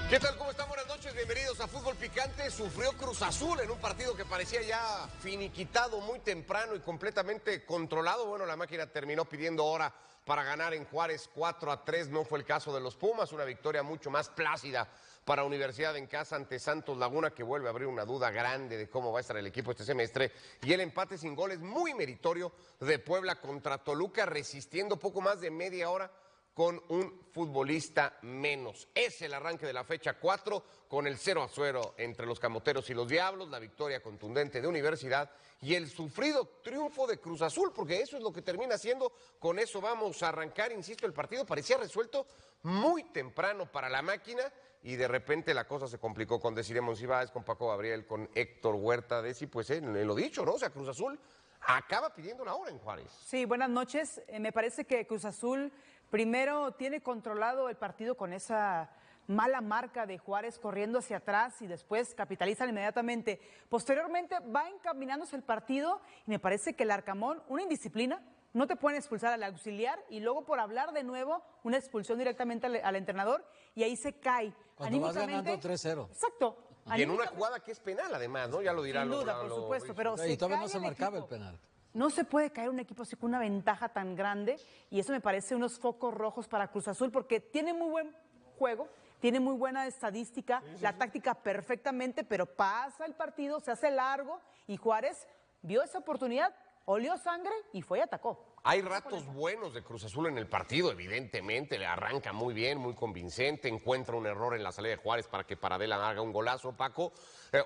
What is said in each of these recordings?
¿Qué tal? ¿Cómo están? Buenas noches, bienvenidos a Fútbol Picante. Sufrió Cruz Azul en un partido que parecía ya finiquitado muy temprano y completamente controlado. Bueno, la máquina terminó pidiendo hora para ganar en Juárez 4-3. No fue el caso de los Pumas, una victoria mucho más plácida para Universidad en casa ante Santos Laguna, que vuelve a abrir una duda grande de cómo va a estar el equipo este semestre. Y el empate sin goles muy meritorio de Puebla contra Toluca, resistiendo poco más de media hora con un futbolista menos. Es el arranque de la fecha 4 con el 0-0 entre los Camoteros y los Diablos, la victoria contundente de Universidad y el sufrido triunfo de Cruz Azul, porque eso es lo que termina siendo. Con eso vamos a arrancar, insisto, el partido parecía resuelto muy temprano para la máquina y de repente la cosa se complicó con Desiree Monsiváis, con Paco Gabriel, con Héctor Huerta, pues lo dicho, ¿no? O sea, Cruz Azul acaba pidiendo la hora en Juárez. Sí, buenas noches. Me parece que Cruz Azul primero tiene controlado el partido con esa mala marca de Juárez corriendo hacia atrás y después capitalizan inmediatamente. Posteriormente va encaminándose el partido y me parece que el Arcamón, una indisciplina, no te pueden expulsar al auxiliar y luego por hablar de nuevo una expulsión directamente al entrenador y ahí se cae. Cuando vas ganando 3-0. Exacto. Y en una jugada que es penal además, ¿no? Ya lo dirán. Sin duda, por supuesto, pero y todavía no se marcaba el penal. No se puede caer un equipo así con una ventaja tan grande y eso me parece unos focos rojos para Cruz Azul porque tiene muy buen juego, tiene muy buena estadística, la táctica perfectamente, pero pasa el partido, se hace largo y Juárez vio esa oportunidad, olió sangre y fue y atacó. Hay ratos buenos de Cruz Azul en el partido, evidentemente, le arranca muy bien, muy convincente, encuentra un error en la salida de Juárez para que Paradela haga un golazo, Paco,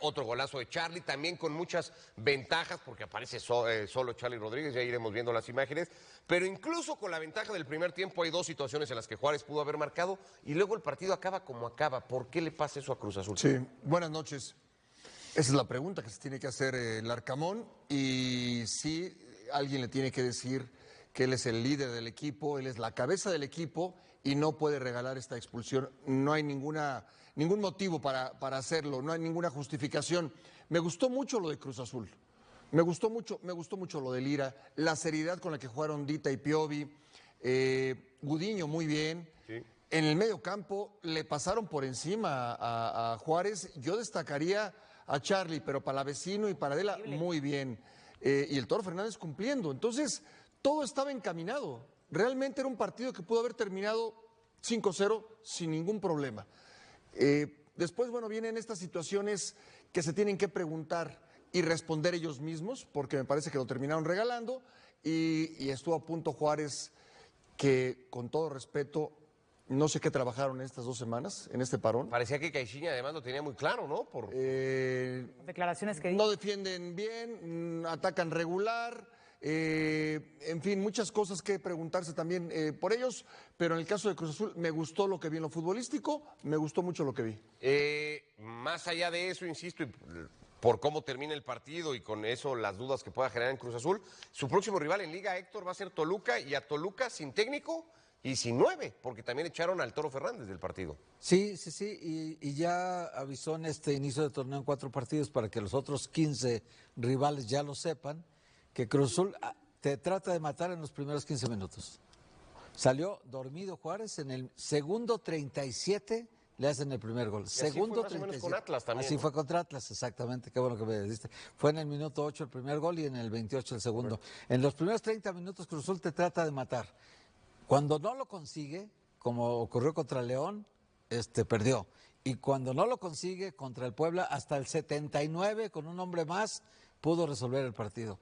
otro golazo de Charlie, también con muchas ventajas, porque aparece solo Charlie Rodríguez, ya iremos viendo las imágenes, pero incluso con la ventaja del primer tiempo hay dos situaciones en las que Juárez pudo haber marcado y luego el partido acaba como acaba. ¿Por qué le pasa eso a Cruz Azul? Sí, buenas noches. Esa es la pregunta que se tiene que hacer el Arcamón y sí, alguien le tiene que decir que él es el líder del equipo, él es la cabeza del equipo y no puede regalar esta expulsión. No hay ningún motivo para hacerlo, no hay ninguna justificación. Me gustó mucho lo de Cruz Azul, me gustó mucho lo de Lira, la seriedad con la que jugaron Dita y Piovi, Gudiño muy bien. Sí. En el medio campo le pasaron por encima a Juárez. Yo destacaría a Charlie, pero para la vecino y para Adela muy bien. Y el Toro Fernández cumpliendo. Entonces, todo estaba encaminado. Realmente era un partido que pudo haber terminado 5-0 sin ningún problema. Después, bueno, vienen estas situaciones que se tienen que preguntar y responder ellos mismos, porque me parece que lo terminaron regalando y estuvo a punto Juárez, que con todo respeto, no sé qué trabajaron en estas 2 semanas, en este parón. Parecía que Caixinha además lo tenía muy claro, ¿no? Declaraciones que no defienden bien, atacan regular. En fin, muchas cosas que preguntarse también por ellos, pero en el caso de Cruz Azul me gustó lo que vi en lo futbolístico, me gustó mucho lo que vi. Más allá de eso, insisto, y por cómo termina el partido y con eso las dudas que pueda generar en Cruz Azul, su próximo rival en Liga, Héctor, va a ser Toluca, y a Toluca sin técnico y sin 9, porque también echaron al Toro Fernández del partido. Sí, y ya avisó en este inicio de torneo en 4 partidos para que los otros 15 rivales ya lo sepan, que Cruz Azul te trata de matar en los primeros 15 minutos. Salió dormido Juárez, en el segundo 37 le hacen el primer gol. Segundo 37. Con Atlas también. Así fue contra Atlas, exactamente, qué bueno que me dijiste. Fue en el minuto 8 el primer gol y en el 28 el segundo. En los primeros 30 minutos Cruz Azul te trata de matar. Cuando no lo consigue, como ocurrió contra León, perdió. Y cuando no lo consigue contra el Puebla, hasta el 79, con un hombre más, pudo resolver el partido.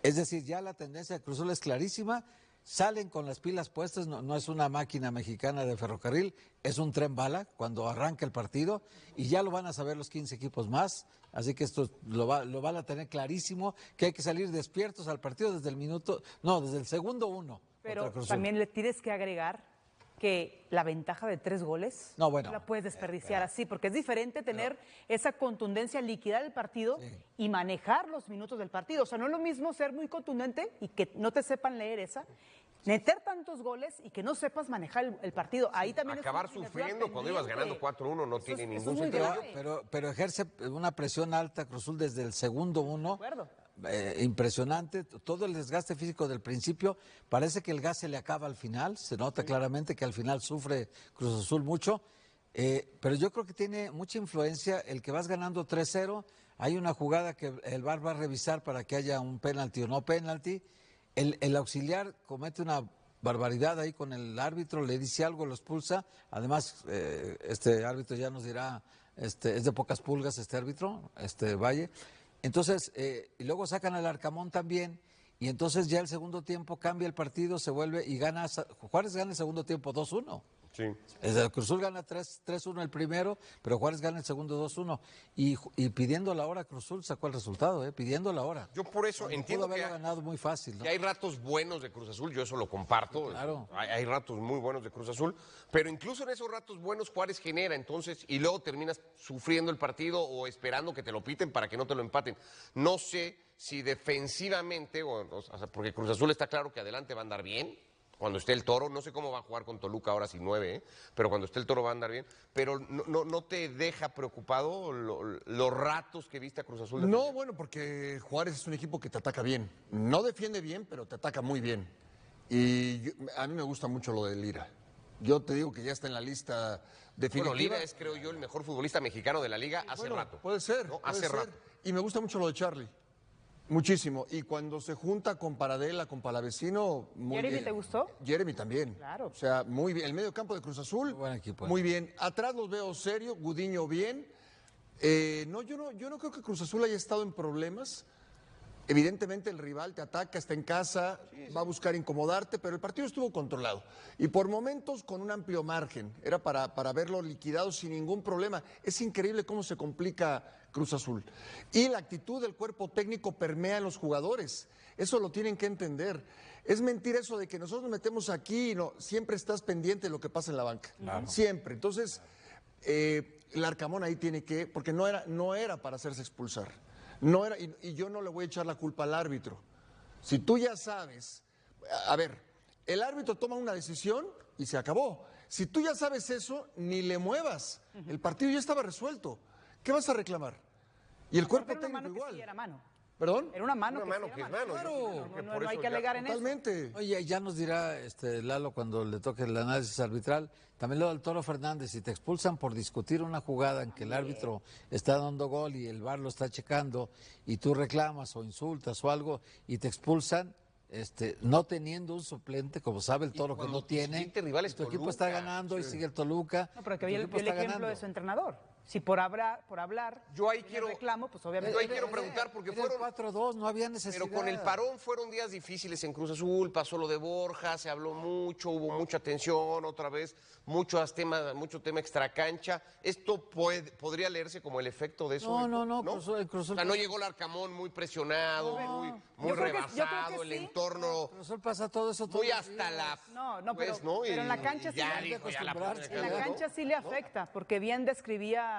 Es decir, ya la tendencia de Cruz Azul es clarísima, salen con las pilas puestas, no es una máquina mexicana de ferrocarril, es un tren bala cuando arranca el partido y ya lo van a saber los 15 equipos más, así que esto lo van a tener clarísimo, que hay que salir despiertos al partido desde el segundo 1. Pero también le tienes que agregar que la ventaja de 3 goles no la puedes desperdiciar así, porque es diferente tener esa contundencia, liquidar el partido y manejar los minutos del partido. O sea, no es lo mismo ser muy contundente y que no te sepan leer esa, meter tantos goles y que no sepas manejar el partido. Ahí también acabar sufriendo cuando ibas ganando 4-1 no tiene ningún sentido. Pero ejerce una presión alta Cruz Azul desde el segundo 1. Impresionante, todo el desgaste físico del principio, parece que el gas se le acaba al final, se nota claramente que al final sufre Cruz Azul mucho, Pero yo creo que tiene mucha influencia el que vas ganando 3-0. Hay una jugada que el VAR va a revisar para que haya un penalti o no penalti. El auxiliar comete una barbaridad ahí con el árbitro, le dice algo, lo expulsa. Además, este árbitro ya nos dirá, es de pocas pulgas este árbitro, Valle. Entonces, y luego sacan al Arcamón también. Y entonces ya el segundo tiempo cambia el partido, se vuelve y gana. Juárez gana el segundo tiempo 2-1. Sí. El Cruz Azul gana 3-1 el primero, pero Juárez gana el segundo 2-1. Y pidiendo la hora, Cruz Azul sacó el resultado, pidiendo la hora. Yo por eso entiendo pudo haberlo ganado muy fácil, ¿no? que hay ratos buenos de Cruz Azul, yo eso lo comparto. Claro. Hay ratos muy buenos de Cruz Azul, pero incluso en esos ratos buenos Juárez genera, entonces, y luego terminas sufriendo el partido o esperando que te lo piten para que no te lo empaten. No sé si defensivamente, o sea, porque Cruz Azul está claro que adelante va a andar bien. Cuando esté el Toro, no sé cómo va a jugar con Toluca ahora sin 9, pero cuando esté el Toro va a andar bien. Pero no te deja preocupado los ratos que viste a Cruz Azul. No, bueno, porque Juárez es un equipo que te ataca bien. No defiende bien, pero te ataca muy bien. Y a mí me gusta mucho lo de Lira. Yo te digo que ya está en la lista definitiva. Bueno, Lira es, creo yo, el mejor futbolista mexicano de la liga hace rato. Puede ser, ¿no? puede Hace ser. rato. Y me gusta mucho lo de Charlie. Muchísimo. Y cuando se junta con Paradela, con Palavecino... ¿Jeremy te gustó? Jeremy también. Claro. O sea, muy bien. El medio campo de Cruz Azul, Muy buen equipo. muy bien. Atrás los veo serio, Gudiño bien. No, yo no creo que Cruz Azul haya estado en problemas. Evidentemente el rival te ataca, está en casa, va a buscar incomodarte, pero el partido estuvo controlado. Y por momentos con un amplio margen. Era para verlo liquidado sin ningún problema. Es increíble cómo se complica Cruz Azul. Y la actitud del cuerpo técnico permea en los jugadores. Eso lo tienen que entender. Es mentira eso de que nosotros nos metemos aquí y no, siempre estás pendiente de lo que pasa en la banca. Claro. Siempre. Entonces, el Arcamón ahí tiene que, porque no era para hacerse expulsar. No era, y yo no le voy a echar la culpa al árbitro. Si tú ya sabes, a ver, el árbitro toma una decisión y se acabó. Si tú ya sabes eso, ni le muevas. El partido ya estaba resuelto. ¿Qué vas a reclamar? Y el cuerpo técnico igual. Sí, era mano. ¿Perdón? Era una mano. Una mano que es mano. Claro. No hay que alegar en eso. Totalmente. Oye, ya nos dirá Lalo cuando le toque el análisis arbitral. También lo del Toro Fernández, si te expulsan por discutir una jugada en que el árbitro está dando gol y el VAR lo está checando y tú reclamas o insultas o algo y te expulsan, no teniendo un suplente, como sabe el Toro que no tiene, rival es tu equipo Toluca, está ganando y sigue el Toluca. No, pero que tu vio el equipo está ejemplo ganando. de su entrenador. Si por hablar, yo ahí viene el quiero reclamo, pues obviamente. Yo ahí quiero preguntar porque Era fueron 4-2, no había necesidad. Pero con el parón fueron días difíciles en Cruz Azul, pasó lo de Borja, se habló mucho, hubo mucha tensión otra vez, mucho tema extracancha. ¿Esto podría leerse como el efecto de eso? No, Cruz Azul. O sea, no llegó el Arcamón muy presionado, muy Yo creo que rebasado, el sí. entorno Cruz Azul pasa todo eso todo muy hasta la... No, pues, pero en la cancha sí. ya dijo, ya la acostumbrarse. En la ¿no? cancha sí le afecta, porque bien describía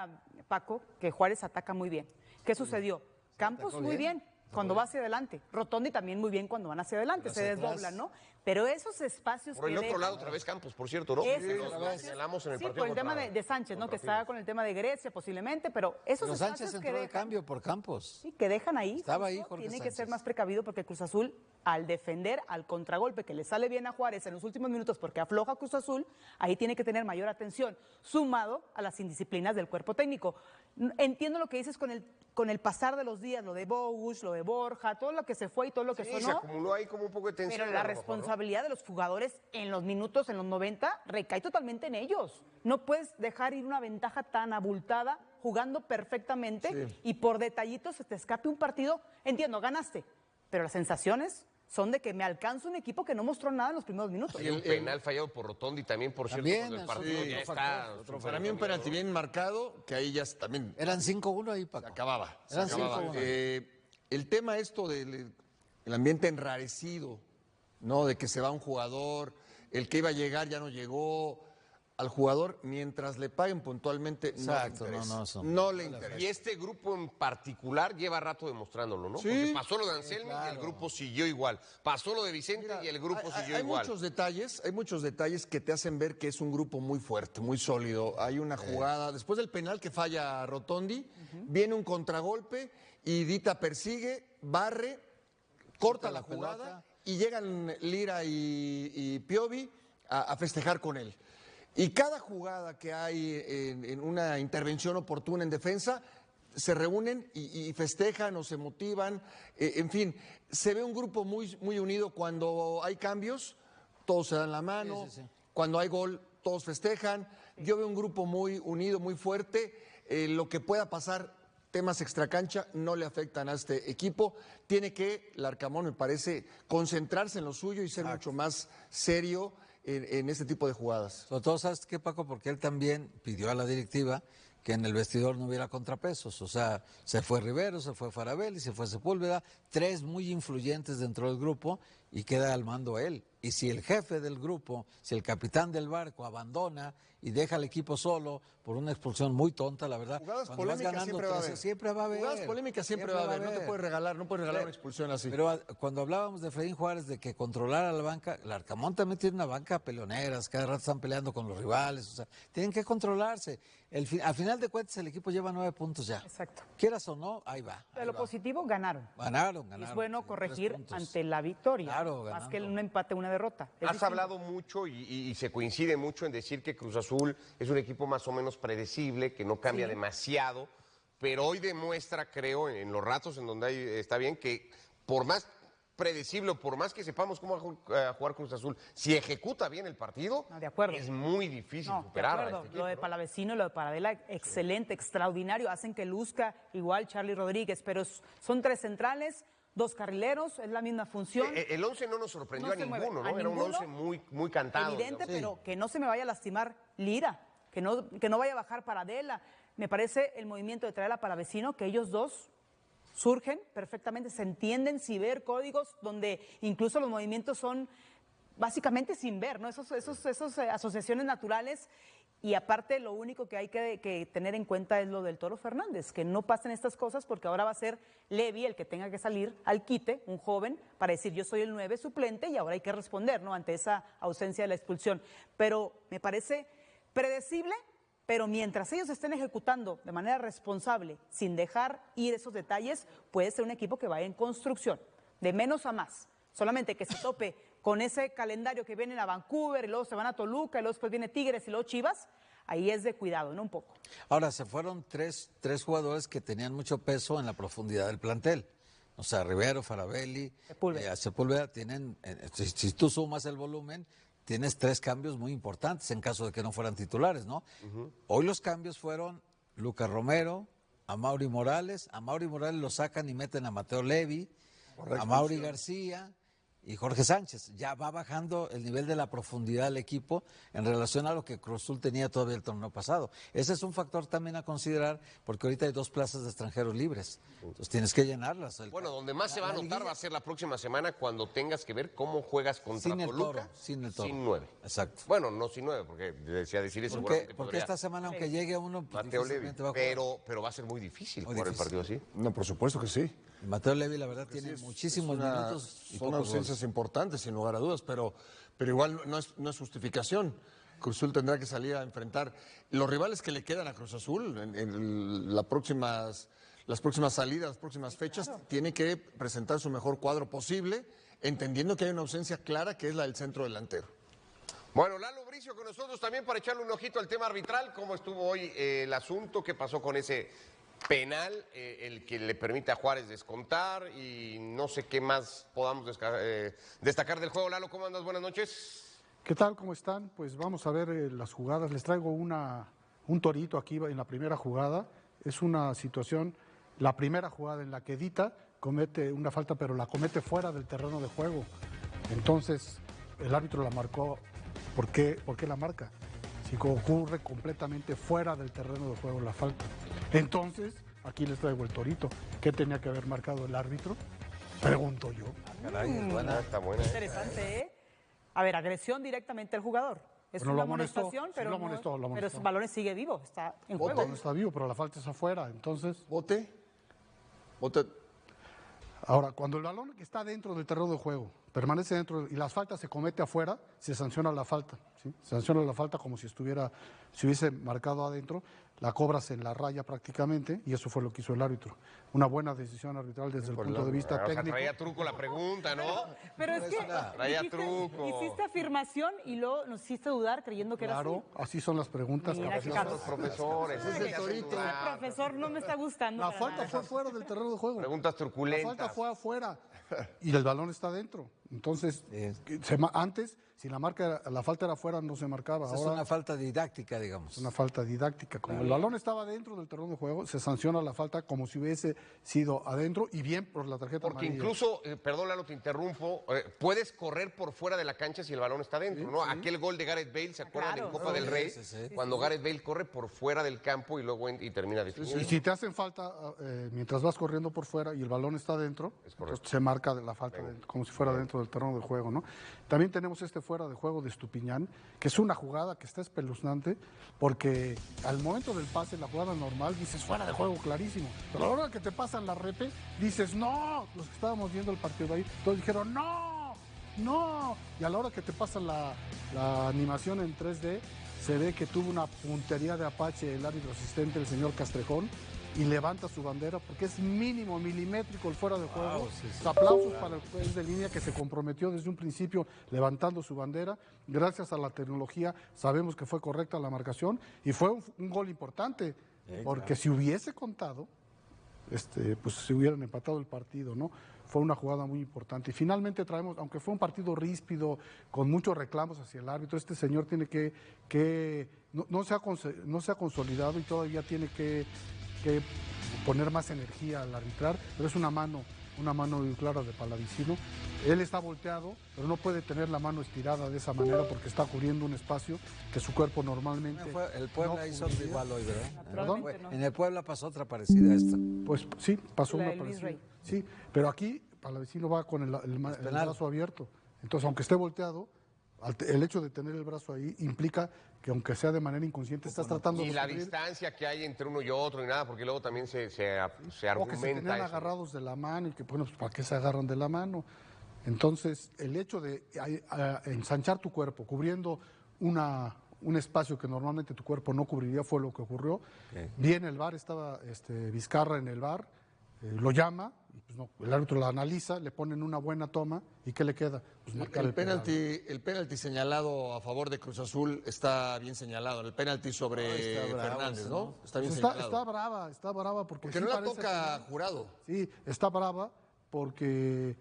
Paco que Juárez ataca muy bien. ¿Qué sucedió? Campos muy bien cuando va hacia adelante. Rotondi también muy bien cuando van hacia adelante, se desdoblan, ¿no? Pero esos espacios Por el que otro dejan, lado otra vez Campos, por cierto, ¿no? esos Lo espacios- señalamos en el sí, partido por el tema contra- de Sánchez, ¿no? Que contra estaba con el tema de Grecia posiblemente, pero esos Pero espacios Sánchez que entró de dejan, cambio por Campos. sí, que dejan ahí, Estaba ahí justo Jorge tiene que ser Sánchez. más precavido porque Cruz Azul, al defender al contragolpe que le sale bien a Juárez en los últimos minutos porque afloja Cruz Azul, ahí tiene que tener mayor atención, sumado a las indisciplinas del cuerpo técnico. Entiendo lo que dices con el pasar de los días, lo de Bogusch, lo de Borja, todo lo que se fue y todo lo que Sí, se sonó. acumuló ahí como un poco de tensión. Pero la a lo mejor, ¿no? responsabilidad de los jugadores en los minutos, en los 90, recae totalmente en ellos. No puedes dejar ir una ventaja tan abultada jugando perfectamente y por detallitos se te escape un partido. Entiendo, ganaste, pero las sensaciones son de que me alcanza un equipo que no mostró nada en los primeros minutos. Hay un penal fallado por Rotondi también, por cierto, También, cuando el es partido otro ya factor, está... otro Para mí un penalti bien marcado, que ahí ya también Eran 5-1 ahí, Paco. se acababa. Se Eran acababa. 5-1. El tema esto del el ambiente enrarecido, ¿no? De que se va un jugador, el que iba a llegar ya no llegó. Al jugador, mientras le paguen puntualmente, Exacto, no le interesa. eso. No le interesa. Y este grupo en particular lleva rato demostrándolo, ¿no? Sí. Porque pasó lo de Anselmi y el grupo siguió igual. Pasó lo de Vicente y el grupo siguió Hay igual. hay muchos detalles que te hacen ver que es un grupo muy fuerte, muy sólido. Hay una jugada, después del penal que falla Rotondi, viene un contragolpe y Dita persigue, barre, corta la jugada pelota. y llegan Lira y Piovi a festejar con él. Y cada jugada que hay en una intervención oportuna en defensa, se reúnen y festejan o se motivan. En fin, se ve un grupo muy, muy unido cuando hay cambios, todos se dan la mano. Sí, sí, sí. Cuando hay gol, todos festejan. Yo veo un grupo muy unido, muy fuerte. Lo que pueda pasar, temas extracancha, no le afectan a este equipo. Tiene que, Larcamón, me parece, concentrarse en lo suyo y ser mucho más serio en este tipo de jugadas. Sobre todo, ¿sabes qué, Paco? Porque él también pidió a la directiva que en el vestidor no hubiera contrapesos. O sea, se fue Rivero, se fue Farabelli, se fue Sepúlveda, 3 muy influyentes dentro del grupo y queda al mando él. Y si el jefe del grupo, si el capitán del barco abandona y deja al equipo solo por una expulsión muy tonta, la verdad. Jugadas cuando vas polémicas ganando siempre va a 3, haber. siempre va a haber. Jugadas polémicas siempre va a haber. No te puedes regalar, no puedes regalar una expulsión así. Pero cuando hablábamos de Efraín Juárez, de que controlara la banca, el Arcamón también tiene una banca peleoneras, cada rato están peleando con los rivales, o sea, tienen que controlarse. Al final de cuentas, el equipo lleva 9 puntos ya. Exacto. Quieras o no, ahí va. De lo positivo, ganaron. Ganaron. Y es bueno sí, 3 corregir puntos. ante la victoria, Claro, más ganando. que un empate, una derrota. Es Has distinto. hablado mucho y se coincide mucho en decir que Cruz Azul es un equipo más o menos predecible, que no cambia Sí. demasiado, pero hoy demuestra, creo, en los ratos en donde está bien, que por más predecible, por más que sepamos cómo va a jugar Cruz Azul, si ejecuta bien el partido, No, de acuerdo. es muy difícil No, de superar a acuerdo. este equipo, Lo de ¿no? Palavecino y lo de Paradela, excelente, extraordinario. Hacen que luzca igual Charlie Rodríguez, pero son 3 centrales, 2 carrileros, es la misma función. El 11 no nos sorprendió No a se mueve. ninguno, ¿A ¿no? Era un ninguno? 11 muy, muy cantado. Evidente, digamos. pero que no se me vaya a lastimar Lira, que no vaya a bajar Paradela. Me parece el movimiento de traer a Palavecino, que ellos dos surgen perfectamente, se entienden sin ver códigos, donde incluso los movimientos son básicamente sin ver, ¿no? Esos asociaciones naturales. Y aparte, lo único que hay que tener en cuenta es lo del Toro Fernández, que no pasen estas cosas, porque ahora va a ser Levi el que tenga que salir al quite, un joven, para decir yo soy el 9 suplente y ahora hay que responder, ¿no? Ante esa ausencia de la expulsión. Pero me parece predecible, pero mientras ellos estén ejecutando de manera responsable, sin dejar ir esos detalles, puede ser un equipo que vaya en construcción, de menos a más. Solamente que se tope con ese calendario que vienen a Vancouver y luego se van a Toluca y luego después viene Tigres y luego Chivas, ahí es de cuidado, ¿no? Un poco. Ahora, se fueron tres jugadores que tenían mucho peso en la profundidad del plantel. O sea, Rivero, Farabelli, Sepúlveda tienen, si tú sumas el volumen, tienes 3 cambios muy importantes en caso de que no fueran titulares, ¿no? Hoy los cambios fueron Lucas Romero, a Mauri Morales lo sacan y meten a Mateo Levi, a Mauri García y Jorge Sánchez. Ya va bajando el nivel de la profundidad del equipo en relación a lo que Cruz Azul tenía todavía el torneo pasado. Ese es un factor también a considerar, porque ahorita hay 2 plazas de extranjeros libres. Entonces tienes que llenarlas. Bueno, donde más se va a notar liguilla. va a ser la próxima semana cuando tengas que ver cómo juegas contra Sin el Toluca. Toro, sin el Toro. Sin 9. Exacto. Bueno, no sin 9, porque decía decir eso. Porque esta semana, aunque llegue uno, pues, Mateo Levi, difícilmente va a jugar. pero va a ser muy difícil Muy jugar difícil. el partido así. No, por supuesto que sí. Mateo Levi, la verdad, tiene muchísimos minutos y Son pocos ausencias goles. importantes, sin lugar a dudas, pero igual no es justificación. Cruz Azul tendrá que salir a enfrentar los rivales que le quedan a Cruz Azul en las próximas salidas, las próximas fechas. Tiene que presentar su mejor cuadro posible, entendiendo que hay una ausencia clara que es la del centro delantero. Bueno, Lalo Bricio con nosotros también para echarle un ojito al tema arbitral. ¿Cómo estuvo hoy el asunto? ¿Qué pasó con ese penal? El que le permite a Juárez descontar y no sé qué más podamos destacar del juego. Lalo, ¿cómo andas? Buenas noches. ¿Qué tal? ¿Cómo están? Pues vamos a ver las jugadas. Les traigo un torito aquí en la primera jugada. Es una situación, la primera jugada en la que Dita comete una falta, pero la comete fuera del terreno de juego. Entonces, el árbitro la marcó. ¿Por qué la marca? Si ocurre completamente fuera del terreno de juego la falta. Entonces, aquí les traigo el torito. ¿Qué tenía que haber marcado el árbitro? Pregunto yo. Caray, es buena. Está buena. Interesante, ¿eh? A ver, agresión directamente al jugador. Es Bueno, una lo amonestó, amonestación, sí, pero, lo amonestó, lo pero amonestó. el balón sigue vivo, está en Bote. juego. No está vivo, pero la falta es afuera. Entonces, Bote. ahora, cuando el balón que está dentro del terreno de juego permanece dentro y las faltas se comete afuera, se sanciona la falta. ¿sí? Se sanciona la falta como si hubiese marcado adentro. la cobras en la raya prácticamente, y eso fue lo que hizo el árbitro. Una buena decisión arbitral desde el punto de vista O sea, técnico. traía truco la pregunta, ¿no? Pero es que Traía truco. hiciste afirmación y luego nos hiciste dudar creyendo que era así. Claro, así son las preguntas. Mira, Así son los profesores. Ese es el torito. Profesor, no me está gustando. La para falta nada. fue fuera del terreno de juego. Preguntas La truculentas. falta fue afuera y el balón está dentro. Entonces, antes, si la falta era afuera, no se marcaba. Esa es Ahora una falta didáctica, digamos. es una falta didáctica. Como el balón estaba dentro del terreno de juego, se sanciona la falta como si hubiese sido adentro y bien por la tarjeta Porque amarilla. incluso, perdón Lalo, te interrumpo, puedes correr por fuera de la cancha si el balón está dentro, ¿no? Aquel gol de Gareth Bale, ¿se acuerdan Claro. en Copa del Rey? Sí. Cuando Gareth Bale corre por fuera del campo y luego y termina definiendo. Y si te hacen falta mientras vas corriendo por fuera y el balón está dentro, entonces se marca la falta como si fuera dentro del terreno de juego, ¿no? También tenemos este fuera de juego de Estupiñán, que es una jugada que está espeluznante, porque al momento del pase, la jugada normal, dices fuera de juego clarísimo, pero a la hora que te pasan la repe, dices no, los que estábamos viendo el partido ahí, todos dijeron no, y a la hora que te pasan la animación en 3D, se ve que tuvo una puntería de Apache el árbitro asistente, el señor Castrejón, y levanta su bandera porque es mínimo, milimétrico el fuera de juego. Aplausos para el juez de línea que se comprometió desde un principio levantando su bandera. Gracias a la tecnología sabemos que fue correcta la marcación y fue un gol importante, porque si hubiese contado, pues se hubieran empatado el partido, ¿no? Fue una jugada muy importante. Y finalmente traemos, aunque fue un partido ríspido, con muchos reclamos hacia el árbitro, este señor tiene no se ha consolidado y todavía tiene que poner más energía al arbitrar, pero es una mano muy clara de Palavicino. Él está volteado, pero no puede tener la mano estirada de esa manera porque está cubriendo un espacio que su cuerpo normalmente... El Puebla no hizo cubriría. igual hoy, ¿verdad? Probablemente no. En el Puebla pasó otra parecida a esta. Pues sí, pasó La una de Luis parecida. Rey. Sí, pero aquí Palavicino va con el brazo abierto. Entonces, aunque esté volteado, el hecho de tener el brazo ahí implica que aunque sea de manera inconsciente, estás tratando Y de la cubrir, distancia que hay entre uno y otro y nada, porque luego también se o que se argumenta tenían eso. agarrados de la mano y que, bueno, pues, ¿para qué se agarran de la mano? Entonces, el hecho de ensanchar tu cuerpo, cubriendo un espacio que normalmente tu cuerpo no cubriría, fue lo que ocurrió. Viene el VAR, estaba Vizcarra en el VAR, lo llama, y pues no, el árbitro la analiza, le ponen una buena toma, ¿y qué le queda? Pues marcar El penalti señalado a favor de Cruz Azul está bien señalado. El penalti sobre está bravo, Fernández, sí, ¿no? Está bien Está señalado. brava porque Porque sí no la parece toca Jurado. Sí, está brava porque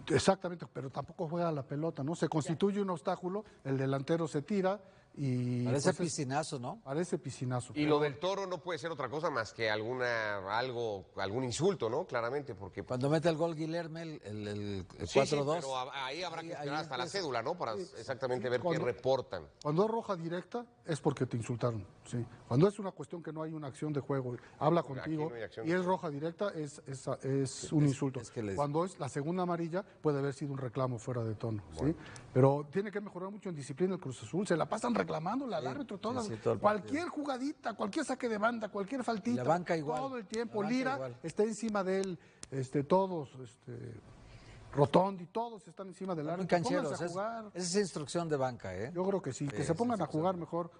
exactamente, pero tampoco juega la pelota, ¿no? Se constituye un obstáculo, el delantero se tira y Parece pues, piscinazo, ¿no? parece piscinazo. Y lo del Toro no puede ser otra cosa más que algún insulto, ¿no? Claramente, porque Cuando mete el gol Guilherme, el sí, 4-2. pero ahí habrá que ahí esperar hasta la empieza. cédula, ¿no? Para exactamente ver qué cuando- reportan. Cuando es roja directa es porque te insultaron, sí. Cuando es una cuestión que no hay una acción de juego, habla contigo no hay acción y de es roja directa, es un insulto. es que les- Cuando es la segunda amarilla puede haber sido un reclamo fuera de tono, ¿sí? Pero tiene que mejorar mucho en disciplina el Cruz Azul, se la pasan reclamándole al árbitro todas, sí, todo el cualquier jugadita, cualquier saque de banda, cualquier faltita, La banca igual. todo el tiempo, La banca Lira igual. está encima de él, todos, Rotondi, todos están encima del Muy árbitro, cancheros. pónganse a jugar. Esa es instrucción de banca, ¿eh? Yo creo que sí, que se pongan a jugar mejor.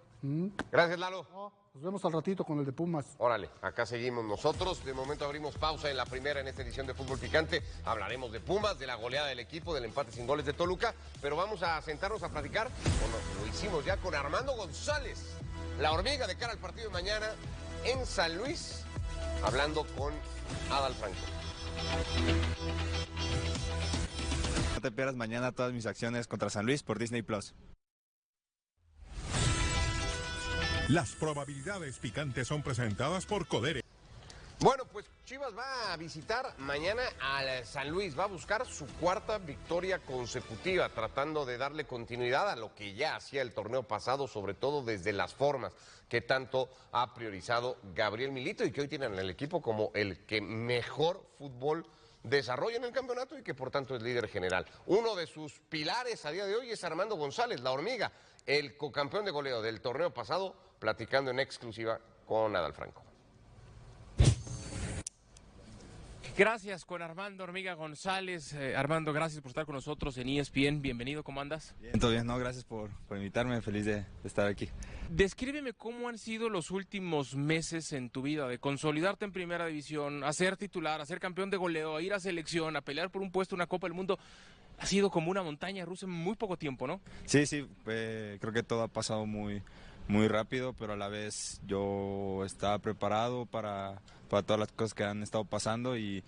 Gracias, Lalo. Nos vemos al ratito con el de Pumas. Órale, acá seguimos nosotros. De momento abrimos pausa en la primera en esta edición de Fútbol Picante. Hablaremos de Pumas, de la goleada del equipo, del empate sin goles de Toluca. Pero vamos a sentarnos a platicar, lo hicimos ya con Armando González, la hormiga de cara al partido de mañana en San Luis, hablando con Adal Franco. No te pierdas mañana todas mis acciones contra San Luis por Disney Plus. Las probabilidades picantes son presentadas por Codere. Bueno, pues Chivas va a visitar mañana al San Luis, va a buscar su cuarta victoria consecutiva, tratando de darle continuidad a lo que ya hacía el torneo pasado, sobre todo desde las formas que tanto ha priorizado Gabriel Milito y que hoy tienen en el equipo como el que mejor fútbol desarrolla en el campeonato y que por tanto es líder general. Uno de sus pilares a día de hoy es Armando González, la hormiga, el cocampeón de goleo del torneo pasado, platicando en exclusiva con Adal Franco. Gracias con Armando Hormiga González. Armando, gracias por estar con nosotros en ESPN. Bienvenido, ¿cómo andas? Bien, todo bien, no, gracias por invitarme, feliz de estar aquí. Descríbeme cómo han sido los últimos meses en tu vida, de consolidarte en primera división, a ser titular, a ser campeón de goleo, a ir a selección, a pelear por un puesto en una Copa del Mundo. Ha sido como una montaña rusa en muy poco tiempo, ¿no? Sí, creo que todo ha pasado muy rápido, pero a la vez yo estaba preparado para todas las cosas que han estado pasando y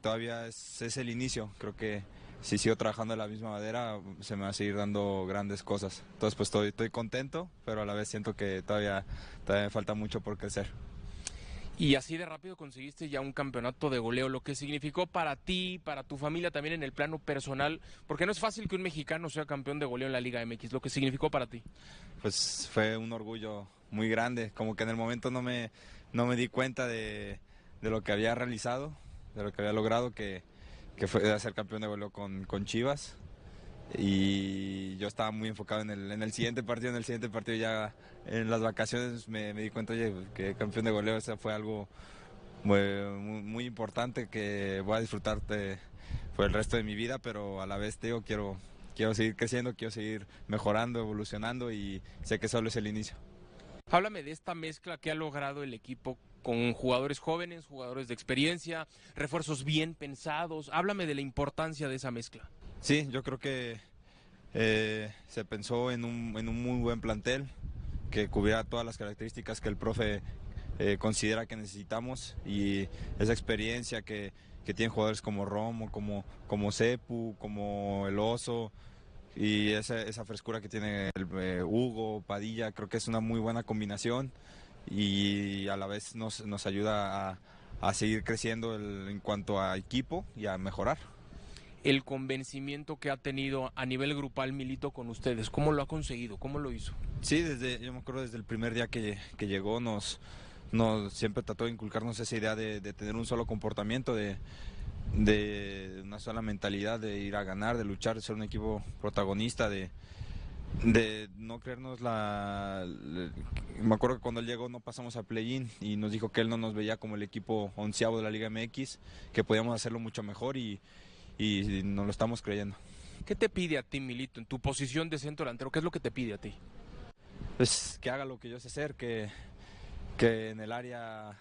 todavía es el inicio. Creo que si sigo trabajando de la misma manera se me va a seguir dando grandes cosas. Entonces pues estoy contento, pero a la vez siento que todavía me falta mucho por crecer. Y así de rápido conseguiste ya un campeonato de goleo, lo que significó para ti, para tu familia también en el plano personal, porque no es fácil que un mexicano sea campeón de goleo en la Liga MX, lo que significó para ti. Pues fue un orgullo muy grande, como que en el momento no me di cuenta de lo que había realizado, de lo que había logrado, que fue ser campeón de goleo con Chivas. Y yo estaba muy enfocado en el siguiente partido. En el siguiente partido ya en las vacaciones me di cuenta, oye, que campeón de goleo, eso fue algo muy importante que voy a disfrutar por el resto de mi vida, pero a la vez te digo, quiero seguir creciendo, quiero seguir mejorando, evolucionando y sé que solo es el inicio. Háblame de esta mezcla que ha logrado el equipo con jugadores jóvenes, jugadores de experiencia, refuerzos bien pensados. Háblame de la importancia de esa mezcla. Sí, yo creo que se pensó en un muy buen plantel que cubriera todas las características que el profe considera que necesitamos, y esa experiencia que tienen jugadores como Romo, como Cepu, como El Oso, y esa frescura que tiene Hugo, Padilla. Creo que es una muy buena combinación y a la vez nos ayuda a seguir creciendo en cuanto a equipo y a mejorar. El convencimiento que ha tenido a nivel grupal Milito con ustedes, ¿cómo lo ha conseguido? ¿Cómo lo hizo? Sí, yo me acuerdo desde el primer día que llegó, siempre trató de inculcarnos esa idea de tener un solo comportamiento, de una sola mentalidad, de ir a ganar, de luchar, de ser un equipo protagonista, de no creernos me acuerdo que cuando él llegó no pasamos a play-in y nos dijo que él no nos veía como el equipo 11avo de la Liga MX, que podíamos hacerlo mucho mejor y nos lo estamos creyendo. ¿Qué te pide a ti, Milito, en tu posición de centro delantero? ¿Qué es lo que te pide a ti? Pues que haga lo que yo sé hacer, que en el área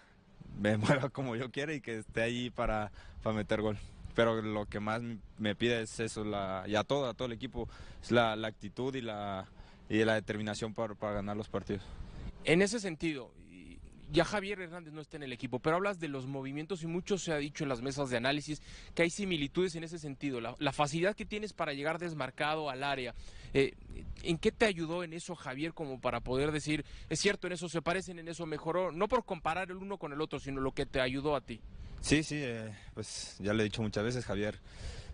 me mueva como yo quiera y que esté ahí para meter gol. Pero lo que más me pide es eso, y a todo el equipo, es la actitud y la determinación para ganar los partidos. En ese sentido, ya Javier Hernández no está en el equipo, pero hablas de los movimientos y mucho se ha dicho en las mesas de análisis que hay similitudes en ese sentido, la facilidad que tienes para llegar desmarcado al área. ¿En qué te ayudó en eso Javier como para poder decir, es cierto, en eso se parecen, en eso mejoró? No por comparar el uno con el otro, sino lo que te ayudó a ti. Sí, pues ya lo he dicho muchas veces, Javier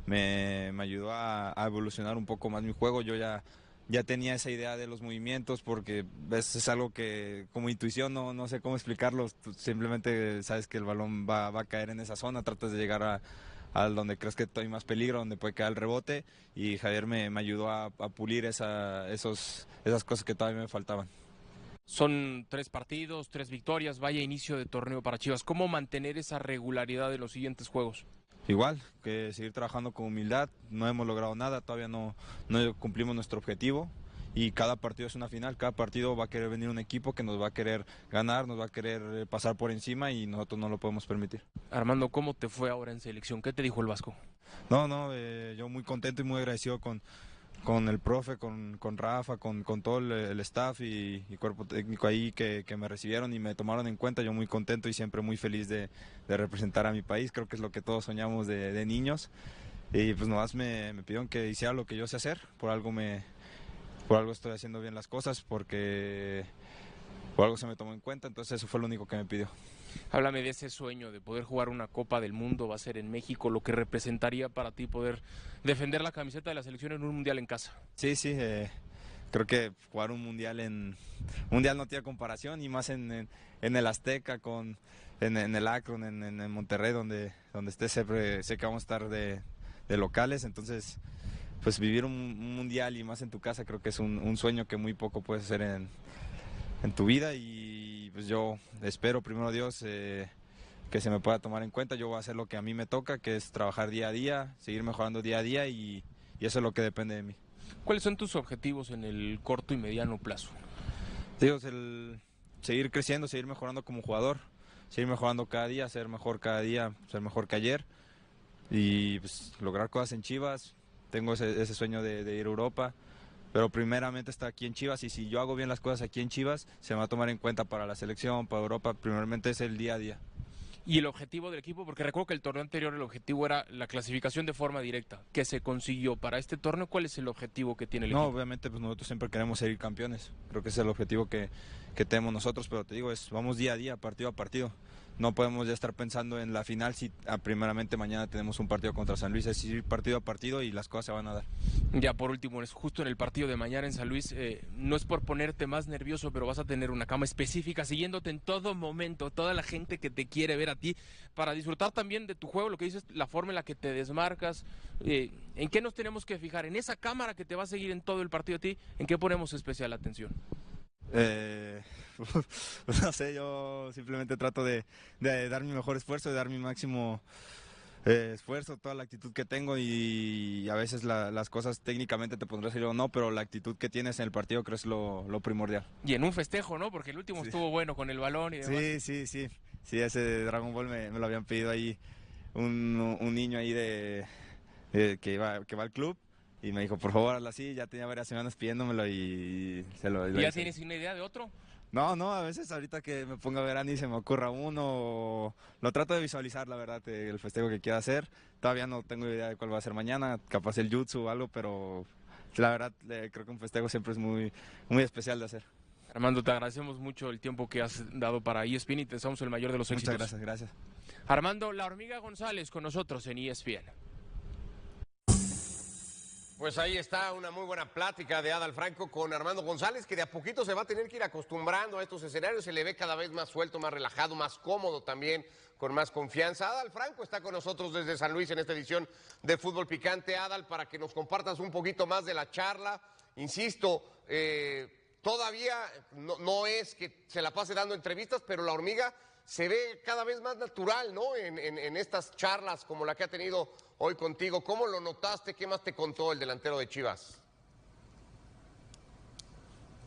me ayudó a evolucionar un poco más mi juego. Yo ya tenía esa idea de los movimientos porque es algo que como intuición no sé cómo explicarlo. Tú simplemente sabes que el balón va a caer en esa zona, tratas de llegar a donde crees que hay más peligro, donde puede caer el rebote, y Javier me ayudó a pulir esas cosas que todavía me faltaban. Son 3 partidos, 3 victorias, vaya inicio de torneo para Chivas. ¿Cómo mantener esa regularidad en los siguientes juegos? Igual, que seguir trabajando con humildad. No hemos logrado nada, todavía no cumplimos nuestro objetivo, y cada partido es una final. Cada partido va a querer venir un equipo que nos va a querer ganar, nos va a querer pasar por encima, y nosotros no lo podemos permitir. Armando, ¿cómo te fue ahora en selección? ¿Qué te dijo el Vasco? Yo muy contento y muy agradecido con el profe, con Rafa, con todo el staff y cuerpo técnico ahí que me recibieron y me tomaron en cuenta. Yo muy contento y siempre muy feliz de representar a mi país. Creo que es lo que todos soñamos de niños, y pues nomás me pidieron que hiciera lo que yo sé hacer. Por algo estoy haciendo bien las cosas, porque por algo se me tomó en cuenta, entonces eso fue lo único que me pidió. Háblame de ese sueño de poder jugar una Copa del Mundo, va a ser en México, lo que representaría para ti poder defender la camiseta de la selección en un mundial en casa. Sí, creo que jugar un mundial no tiene comparación, y más en el Azteca, en el Akron, en Monterrey, donde esté, siempre sé que vamos a estar de locales. Entonces pues vivir un mundial y más en tu casa, creo que es un sueño que muy poco puedes hacer en tu vida, y pues yo espero, primero Dios, se me pueda tomar en cuenta. Yo voy a hacer lo que a mí me toca, que es trabajar día a día, seguir mejorando día a día y eso es lo que depende de mí. ¿Cuáles son tus objetivos en el corto y mediano plazo? Digo, el seguir creciendo, seguir mejorando como jugador, seguir mejorando cada día, ser mejor cada día, ser mejor que ayer y pues, lograr cosas en Chivas. Tengo ese sueño de ir a Europa, pero primeramente está aquí en Chivas y si yo hago bien las cosas aquí en Chivas, se me va a tomar en cuenta para la selección, para Europa. Primeramente es el día a día. Y el objetivo del equipo, porque recuerdo que el torneo anterior el objetivo era la clasificación de forma directa, que se consiguió. Para este torneo, ¿cuál es el objetivo que tiene el equipo? No, obviamente pues nosotros siempre queremos ser campeones, creo que ese es el objetivo que tenemos nosotros, pero te digo, vamos día a día, partido a partido. No podemos ya estar pensando en la final si primeramente mañana tenemos un partido contra San Luis, es ir partido a partido y las cosas se van a dar. Ya por último, justo en el partido de mañana en San Luis, no es por ponerte más nervioso, pero vas a tener una cama específica siguiéndote en todo momento, toda la gente que te quiere ver a ti, para disfrutar también de tu juego, lo que dices, la forma en la que te desmarcas. ¿En qué nos tenemos que fijar? ¿En esa cámara que te va a seguir en todo el partido a ti? ¿En qué ponemos especial atención? No sé, yo simplemente trato de dar mi mejor esfuerzo, de dar mi máximo esfuerzo, toda la actitud que tengo y a veces las cosas técnicamente te pondrás decir o no, pero la actitud que tienes en el partido creo es lo primordial. Y en un festejo, ¿no? Porque el último estuvo bueno con el balón y demás. Sí, ese Dragon Ball me lo habían pedido ahí un niño ahí que va al club. Y me dijo, por favor, hazlo así. Ya tenía varias semanas pidiéndomelo y se lo ¿Y ya tienes una idea de otro? No, a veces ahorita que me ponga a ver Ani se me ocurra uno. Lo trato de visualizar, la verdad, el festejo que quiera hacer. Todavía no tengo idea de cuál va a ser mañana, capaz el jutsu o algo, pero la verdad creo que un festejo siempre es muy, muy especial de hacer. Armando, te agradecemos mucho el tiempo que has dado para ESPN y te deseamos el mayor de los éxitos. Muchas gracias. Armando La Hormiga González con nosotros en ESPN. Pues ahí está una muy buena plática de Adal Franco con Armando González, que de a poquito se va a tener que ir acostumbrando a estos escenarios, se le ve cada vez más suelto, más relajado, más cómodo también, con más confianza. Adal Franco está con nosotros desde San Luis en esta edición de Fútbol Picante. Adal, para que nos compartas un poquito más de la charla. Insisto, todavía no es que se la pase dando entrevistas, pero la hormiga se ve cada vez más natural, ¿no? En estas charlas como la que ha tenido hoy contigo. ¿Cómo lo notaste? ¿Qué más te contó el delantero de Chivas?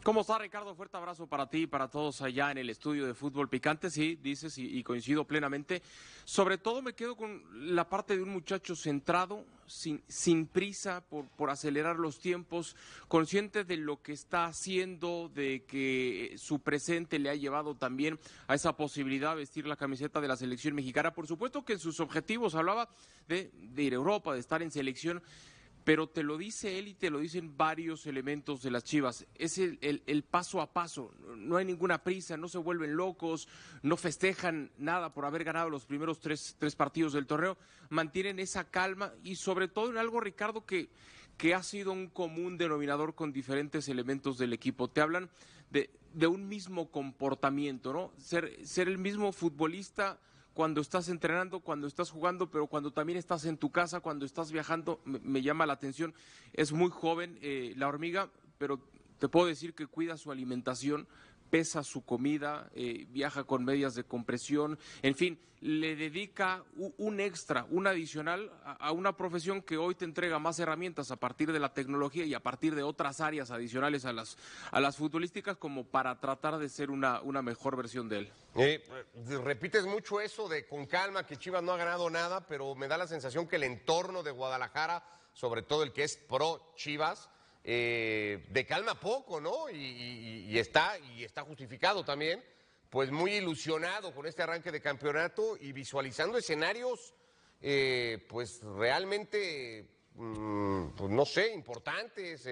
¿Cómo está, Ricardo? Fuerte abrazo para ti y para todos allá en el estudio de Fútbol Picante. Sí, dices y coincido plenamente. Sobre todo me quedo con la parte de un muchacho centrado, sin prisa por acelerar los tiempos, consciente de lo que está haciendo, de que su presente le ha llevado también a esa posibilidad de vestir la camiseta de la selección mexicana. Por supuesto que en sus objetivos hablaba de ir a Europa, de estar en selección, pero te lo dice él y te lo dicen varios elementos de las Chivas. Es el paso a paso, no hay ninguna prisa, no se vuelven locos, no festejan nada por haber ganado los primeros tres partidos del torneo, mantienen esa calma y sobre todo en algo, Ricardo, que ha sido un común denominador con diferentes elementos del equipo. Te hablan de un mismo comportamiento, ¿no? Ser el mismo futbolista cuando estás entrenando, cuando estás jugando, pero cuando también estás en tu casa, cuando estás viajando, me llama la atención. Es muy joven la hormiga, pero te puedo decir que cuida su alimentación, pesa su comida, viaja con medias de compresión, en fin, le dedica un extra, un adicional a una profesión que hoy te entrega más herramientas a partir de la tecnología y a partir de otras áreas adicionales a las futbolísticas, como para tratar de ser una mejor versión de él. Repites mucho eso de con calma, que Chivas no ha ganado nada, pero me da la sensación que el entorno de Guadalajara, sobre todo el que es pro Chivas, de calma poco, ¿no? Y está justificado también, pues muy ilusionado con este arranque de campeonato y visualizando escenarios, pues realmente, pues no sé, importantes,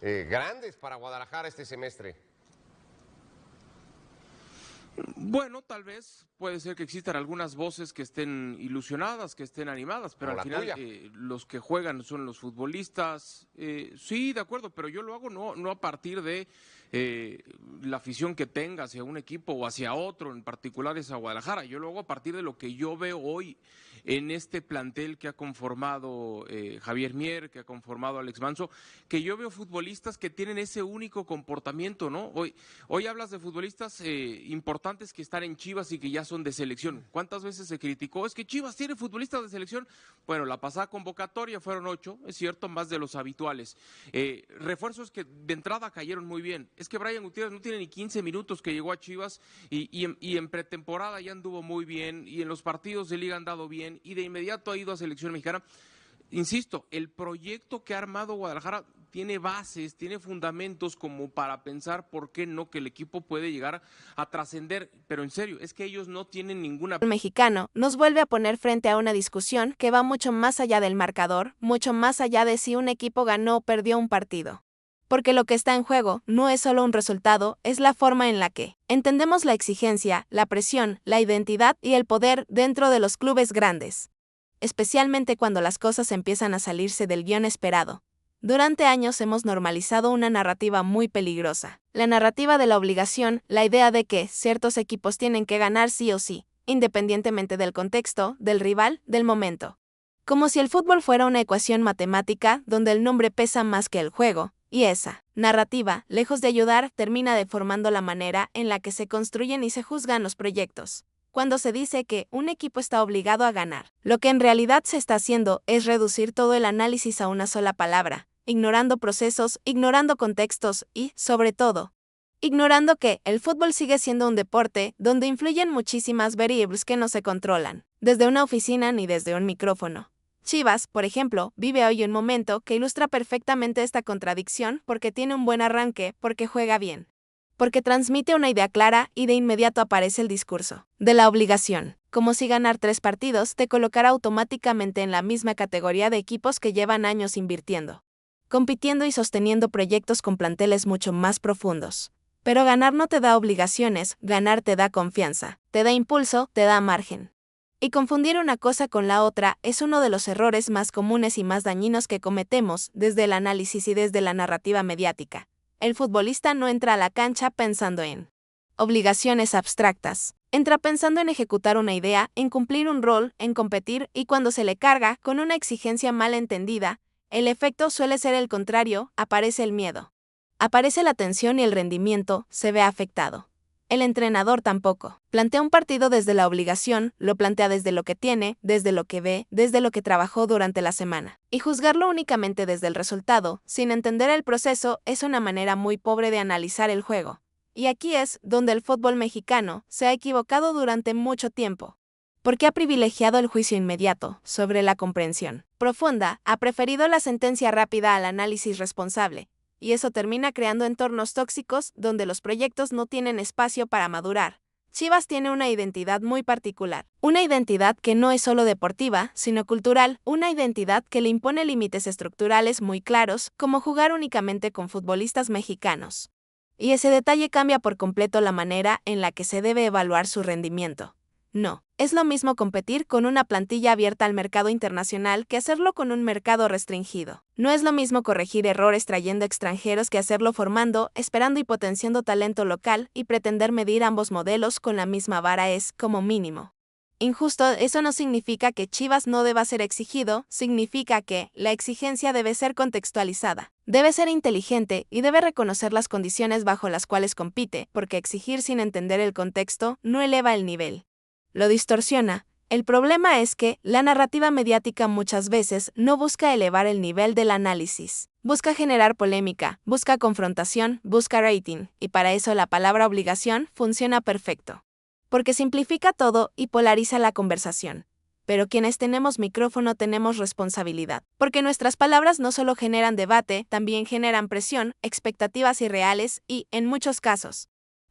grandes para Guadalajara este semestre. Bueno, tal vez puede ser que existan algunas voces que estén ilusionadas, que estén animadas, pero al final los que juegan son los futbolistas. Sí, de acuerdo, pero yo lo hago no a partir de la afición que tenga hacia un equipo o hacia otro, en particular es a Guadalajara. Yo lo hago a partir de lo que yo veo hoy en este plantel que ha conformado Javier Mier, que ha conformado Alex Manso, que yo veo futbolistas que tienen ese único comportamiento, ¿no? Hoy hablas de futbolistas importantes que están en Chivas y que ya son de selección. ¿Cuántas veces se criticó? Es que Chivas tiene futbolistas de selección. Bueno, la pasada convocatoria fueron 8, es cierto, más de los habituales. Refuerzos que de entrada cayeron muy bien. Es que Brian Gutiérrez no tiene ni 15 minutos que llegó a Chivas y en pretemporada ya anduvo muy bien y en los partidos de liga han dado bien y de inmediato ha ido a selección mexicana. Insisto, el proyecto que ha armado Guadalajara tiene bases, tiene fundamentos como para pensar por qué no que el equipo puede llegar a trascender, pero en serio, es que ellos no tienen ninguna... El mexicano nos vuelve a poner frente a una discusión que va mucho más allá del marcador, mucho más allá de si un equipo ganó o perdió un partido. Porque lo que está en juego no es solo un resultado, es la forma en la que entendemos la exigencia, la presión, la identidad y el poder dentro de los clubes grandes. Especialmente cuando las cosas empiezan a salirse del guión esperado. Durante años hemos normalizado una narrativa muy peligrosa. La narrativa de la obligación, la idea de que ciertos equipos tienen que ganar sí o sí, independientemente del contexto, del rival, del momento. Como si el fútbol fuera una ecuación matemática donde el nombre pesa más que el juego. Y esa narrativa, lejos de ayudar, termina deformando la manera en la que se construyen y se juzgan los proyectos. Cuando se dice que un equipo está obligado a ganar, lo que en realidad se está haciendo es reducir todo el análisis a una sola palabra, ignorando procesos, ignorando contextos y, sobre todo, ignorando que el fútbol sigue siendo un deporte donde influyen muchísimas variables que no se controlan, desde una oficina ni desde un micrófono. Chivas, por ejemplo, vive hoy un momento que ilustra perfectamente esta contradicción porque tiene un buen arranque, porque juega bien, porque transmite una idea clara y de inmediato aparece el discurso de la obligación, como si ganar 3 partidos te colocara automáticamente en la misma categoría de equipos que llevan años invirtiendo, compitiendo y sosteniendo proyectos con planteles mucho más profundos. Pero ganar no te da obligaciones, ganar te da confianza, te da impulso, te da margen. Y confundir una cosa con la otra es uno de los errores más comunes y más dañinos que cometemos desde el análisis y desde la narrativa mediática. El futbolista no entra a la cancha pensando en obligaciones abstractas. Entra pensando en ejecutar una idea, en cumplir un rol, en competir, y cuando se le carga con una exigencia mal entendida, el efecto suele ser el contrario, aparece el miedo. Aparece la tensión y el rendimiento se ve afectado. El entrenador tampoco. Plantea un partido desde la obligación, lo plantea desde lo que tiene, desde lo que ve, desde lo que trabajó durante la semana. Y juzgarlo únicamente desde el resultado, sin entender el proceso, es una manera muy pobre de analizar el juego. Y aquí es donde el fútbol mexicano se ha equivocado durante mucho tiempo. Porque ha privilegiado el juicio inmediato sobre la comprensión profunda, ha preferido la sentencia rápida al análisis responsable. Y eso termina creando entornos tóxicos donde los proyectos no tienen espacio para madurar. Chivas tiene una identidad muy particular, una identidad que no es solo deportiva, sino cultural, una identidad que le impone límites estructurales muy claros, como jugar únicamente con futbolistas mexicanos. Y ese detalle cambia por completo la manera en la que se debe evaluar su rendimiento. No, es lo mismo competir con una plantilla abierta al mercado internacional que hacerlo con un mercado restringido. No es lo mismo corregir errores trayendo extranjeros que hacerlo formando, esperando y potenciando talento local, y pretender medir ambos modelos con la misma vara es, como mínimo, injusto. Eso no significa que Chivas no deba ser exigido, significa que la exigencia debe ser contextualizada. Debe ser inteligente y debe reconocer las condiciones bajo las cuales compite, porque exigir sin entender el contexto no eleva el nivel. Lo distorsiona. El problema es que la narrativa mediática muchas veces no busca elevar el nivel del análisis. Busca generar polémica, busca confrontación, busca rating, y para eso la palabra obligación funciona perfecto. Porque simplifica todo y polariza la conversación. Pero quienes tenemos micrófono tenemos responsabilidad. Porque nuestras palabras no solo generan debate, también generan presión, expectativas irreales y, en muchos casos,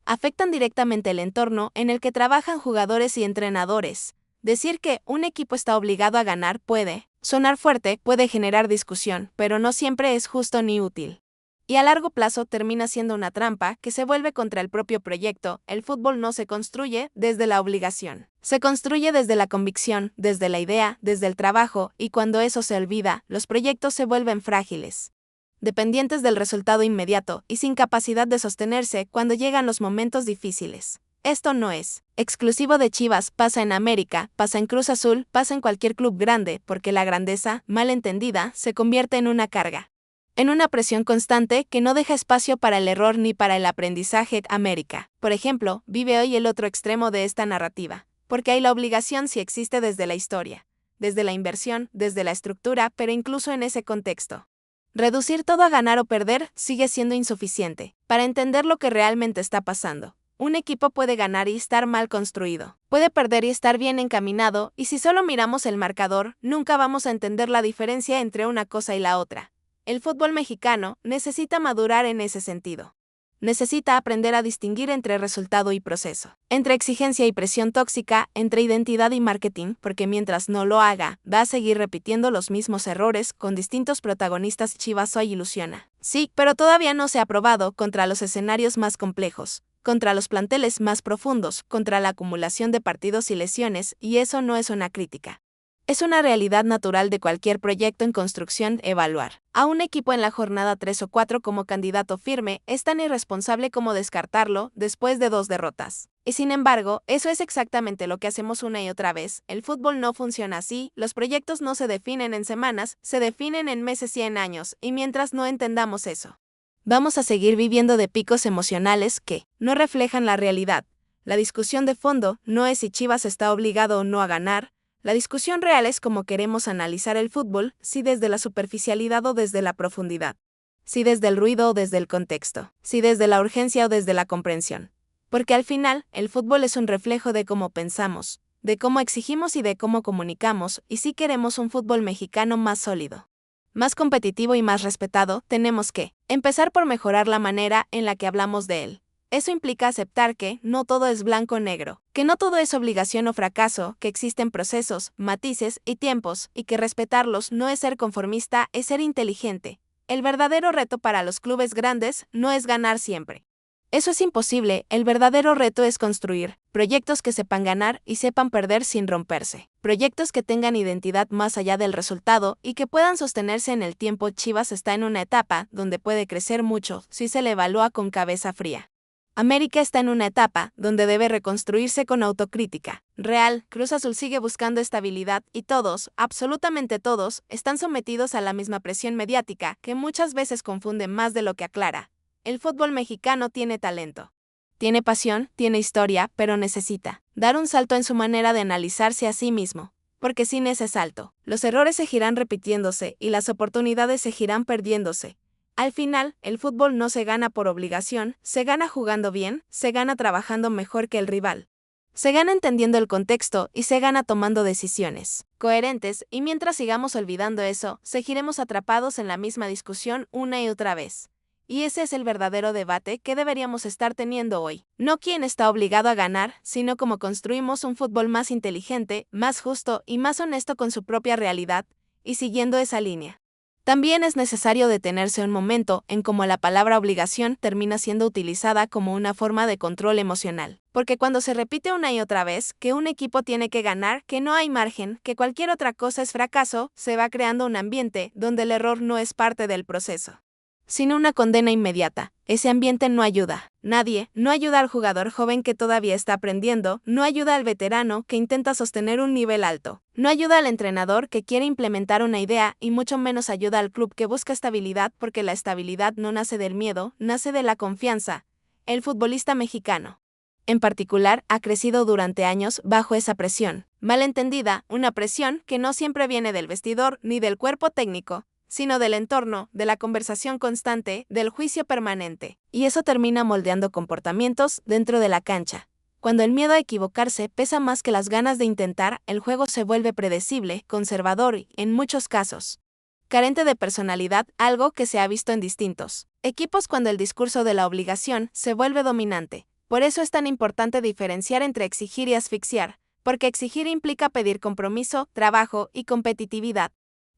afectan directamente el entorno en el que trabajan jugadores y entrenadores. Decir que un equipo está obligado a ganar puede sonar fuerte, puede generar discusión, pero no siempre es justo ni útil. Y a largo plazo termina siendo una trampa que se vuelve contra el propio proyecto. El fútbol no se construye desde la obligación. Se construye desde la convicción, desde la idea, desde el trabajo, y cuando eso se olvida, los proyectos se vuelven frágiles. dependientes del resultado inmediato y sin capacidad de sostenerse cuando llegan los momentos difíciles. Esto no es exclusivo de Chivas, pasa en América, pasa en Cruz Azul, pasa en cualquier club grande, porque la grandeza, mal entendida, se convierte en una carga. En una presión constante que no deja espacio para el error ni para el aprendizaje. América, por ejemplo, vive hoy el otro extremo de esta narrativa, porque hay la obligación si existe desde la historia, desde la inversión, desde la estructura, pero incluso en ese contexto. Reducir todo a ganar o perder sigue siendo insuficiente para entender lo que realmente está pasando. Un equipo puede ganar y estar mal construido, puede perder y estar bien encaminado, y si solo miramos el marcador, nunca vamos a entender la diferencia entre una cosa y la otra. El fútbol mexicano necesita madurar en ese sentido. Necesita aprender a distinguir entre resultado y proceso, entre exigencia y presión tóxica, entre identidad y marketing, porque mientras no lo haga, va a seguir repitiendo los mismos errores con distintos protagonistas. Chivas hoy ilusiona. Sí, pero todavía no se ha probado contra los escenarios más complejos, contra los planteles más profundos, contra la acumulación de partidos y lesiones, y eso no es una crítica. Es una realidad natural de cualquier proyecto en construcción. Evaluar a un equipo en la jornada 3 o 4 como candidato firme es tan irresponsable como descartarlo después de 2 derrotas. Y sin embargo, eso es exactamente lo que hacemos una y otra vez. El fútbol no funciona así, los proyectos no se definen en semanas, se definen en meses y en años, y mientras no entendamos eso, vamos a seguir viviendo de picos emocionales que no reflejan la realidad. La discusión de fondo no es si Chivas está obligado o no a ganar. La discusión real es cómo queremos analizar el fútbol, si desde la superficialidad o desde la profundidad, si desde el ruido o desde el contexto, si desde la urgencia o desde la comprensión. Porque al final, el fútbol es un reflejo de cómo pensamos, de cómo exigimos y de cómo comunicamos, y si queremos un fútbol mexicano más sólido, más competitivo y más respetado, tenemos que empezar por mejorar la manera en la que hablamos de él. Eso implica aceptar que no todo es blanco o negro, que no todo es obligación o fracaso, que existen procesos, matices y tiempos, y que respetarlos no es ser conformista, es ser inteligente. El verdadero reto para los clubes grandes no es ganar siempre. Eso es imposible, el verdadero reto es construir proyectos que sepan ganar y sepan perder sin romperse. Proyectos que tengan identidad más allá del resultado y que puedan sostenerse en el tiempo. Chivas está en una etapa donde puede crecer mucho si se le evalúa con cabeza fría. América está en una etapa donde debe reconstruirse con autocrítica real. Cruz Azul sigue buscando estabilidad y todos, absolutamente todos, están sometidos a la misma presión mediática que muchas veces confunde más de lo que aclara. El fútbol mexicano tiene talento, tiene pasión, tiene historia, pero necesita dar un salto en su manera de analizarse a sí mismo. Porque sin ese salto, los errores seguirán repitiéndose y las oportunidades seguirán perdiéndose. Al final, el fútbol no se gana por obligación, se gana jugando bien, se gana trabajando mejor que el rival. Se gana entendiendo el contexto y se gana tomando decisiones coherentes, y mientras sigamos olvidando eso, seguiremos atrapados en la misma discusión una y otra vez. Y ese es el verdadero debate que deberíamos estar teniendo hoy. No quién está obligado a ganar, sino cómo construimos un fútbol más inteligente, más justo y más honesto con su propia realidad, y siguiendo esa línea. También es necesario detenerse un momento en cómo la palabra obligación termina siendo utilizada como una forma de control emocional. Porque cuando se repite una y otra vez que un equipo tiene que ganar, que no hay margen, que cualquier otra cosa es fracaso, se va creando un ambiente donde el error no es parte del proceso, sino una condena inmediata. Ese ambiente no ayuda. Nadie, no ayuda al jugador joven que todavía está aprendiendo, no ayuda al veterano que intenta sostener un nivel alto, no ayuda al entrenador que quiere implementar una idea y mucho menos ayuda al club que busca estabilidad, porque la estabilidad no nace del miedo, nace de la confianza. El futbolista mexicano, en particular, ha crecido durante años bajo esa presión, mal entendida, una presión que no siempre viene del vestidor ni del cuerpo técnico, sino del entorno, de la conversación constante, del juicio permanente. Y eso termina moldeando comportamientos dentro de la cancha. Cuando el miedo a equivocarse pesa más que las ganas de intentar, el juego se vuelve predecible, conservador y, en muchos casos, carente de personalidad, algo que se ha visto en distintos equipos cuando el discurso de la obligación se vuelve dominante. Por eso es tan importante diferenciar entre exigir y asfixiar, porque exigir implica pedir compromiso, trabajo y competitividad.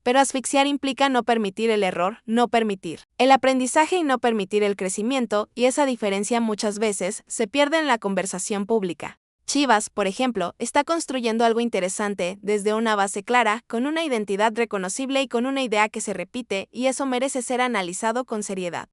Pero asfixiar implica no permitir el error, no permitir el aprendizaje y no permitir el crecimiento, y esa diferencia muchas veces se pierde en la conversación pública. Chivas, por ejemplo, está construyendo algo interesante desde una base clara, con una identidad reconocible y con una idea que se repite, y eso merece ser analizado con seriedad.